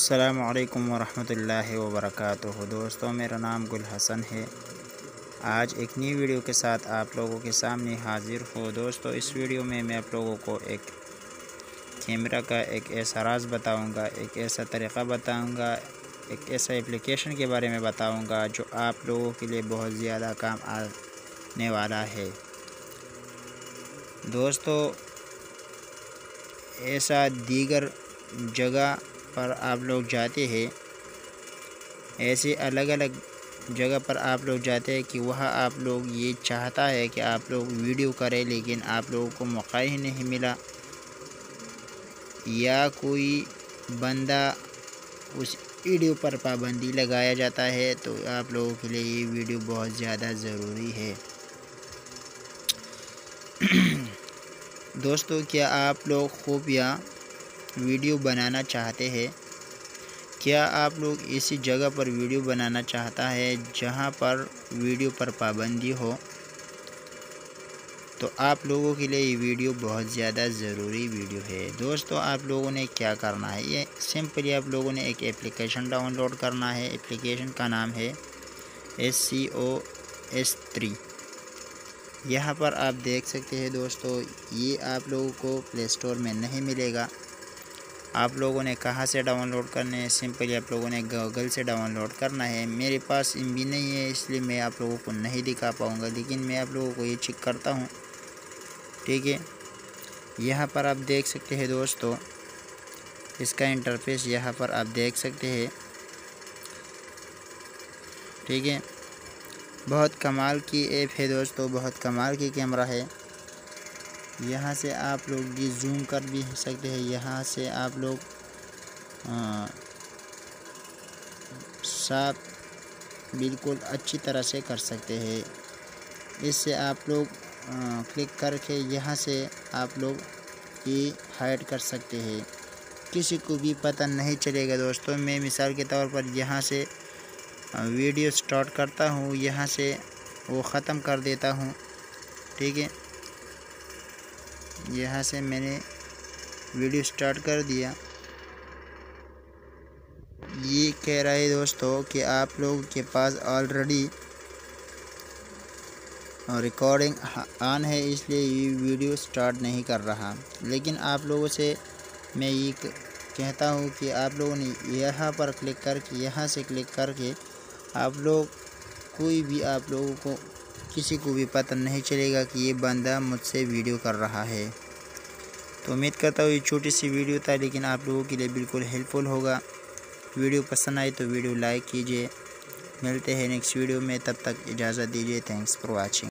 अस्सलामुअलैकुम वरहमतुल्लाहि वबरकातुहू। दोस्तों, मेरा नाम गुल हसन है। आज एक नई वीडियो के साथ आप लोगों के सामने हाज़िर हूँ। दोस्तों, इस वीडियो में मैं आप लोगों को एक कैमरा का एक ऐसा राज बताऊंगा, एक ऐसा तरीक़ा बताऊंगा, एक ऐसा एप्लीकेशन के बारे में बताऊंगा जो आप लोगों के लिए बहुत ज़्यादा काम आने वाला है। दोस्तों, ऐसा दीगर जगह पर आप लोग जाते हैं, ऐसे अलग अलग जगह पर आप लोग जाते हैं कि वह आप लोग ये चाहता है कि आप लोग वीडियो करें, लेकिन आप लोगों को मौका ही नहीं मिला, या कोई बंदा उस वीडियो पर पाबंदी लगाया जाता है। तो आप लोगों के लिए ये वीडियो बहुत ज़्यादा ज़रूरी है। दोस्तों, क्या आप लोग खुफिया वीडियो बनाना चाहते हैं? क्या आप लोग ऐसी जगह पर वीडियो बनाना चाहता है जहां पर वीडियो पर पाबंदी हो? तो आप लोगों के लिए ये वीडियो बहुत ज़्यादा ज़रूरी वीडियो है। दोस्तों, आप लोगों ने क्या करना है, ये सिंपली आप लोगों ने एक एप्लीकेशन डाउनलोड करना है। एप्लीकेशन का नाम है SCOS3। यहाँ पर आप देख सकते हैं दोस्तों, ये आप लोगों को प्ले स्टोर में नहीं मिलेगा। आप लोगों ने कहाँ से डाउनलोड करने हैं? सिंपली आप लोगों ने गूगल से डाउनलोड करना है। मेरे पास MB नहीं है, इसलिए मैं आप लोगों को नहीं दिखा पाऊँगा, लेकिन मैं आप लोगों को ये चेक करता हूँ। ठीक है, यहाँ पर आप देख सकते हैं दोस्तों, इसका इंटरफेस यहाँ पर आप देख सकते हैं। ठीक है, बहुत कमाल की ऐप है दोस्तों, बहुत कमाल की कैमरा है। यहाँ से आप लोग ये जूम कर भी सकते हैं। यहाँ से आप लोग साफ बिल्कुल अच्छी तरह से कर सकते हैं। इससे आप लोग क्लिक करके यहाँ से आप लोग ये हाइड कर सकते हैं, किसी को भी पता नहीं चलेगा। दोस्तों, मैं मिसाल के तौर पर यहाँ से वीडियो स्टार्ट करता हूँ, यहाँ से वो ख़त्म कर देता हूँ। ठीक है, यहाँ से मैंने वीडियो स्टार्ट कर दिया। ये कह रहा है दोस्तों कि आप लोगों के पास ऑलरेडी रिकॉर्डिंग ऑन है, इसलिए ये वीडियो स्टार्ट नहीं कर रहा। लेकिन आप लोगों से मैं ये कहता हूँ कि आप लोगों ने यहाँ पर क्लिक करके, यहाँ से क्लिक करके आप लोग कोई भी, आप लोगों को किसी को भी पता नहीं चलेगा कि ये बंदा मुझसे वीडियो कर रहा है। तो उम्मीद करता हूँ ये छोटी सी वीडियो था, लेकिन आप लोगों के लिए बिल्कुल हेल्पफुल होगा। वीडियो पसंद आई तो वीडियो लाइक कीजिए। मिलते हैं नेक्स्ट वीडियो में, तब तक इजाज़त दीजिए। Thanks for watching.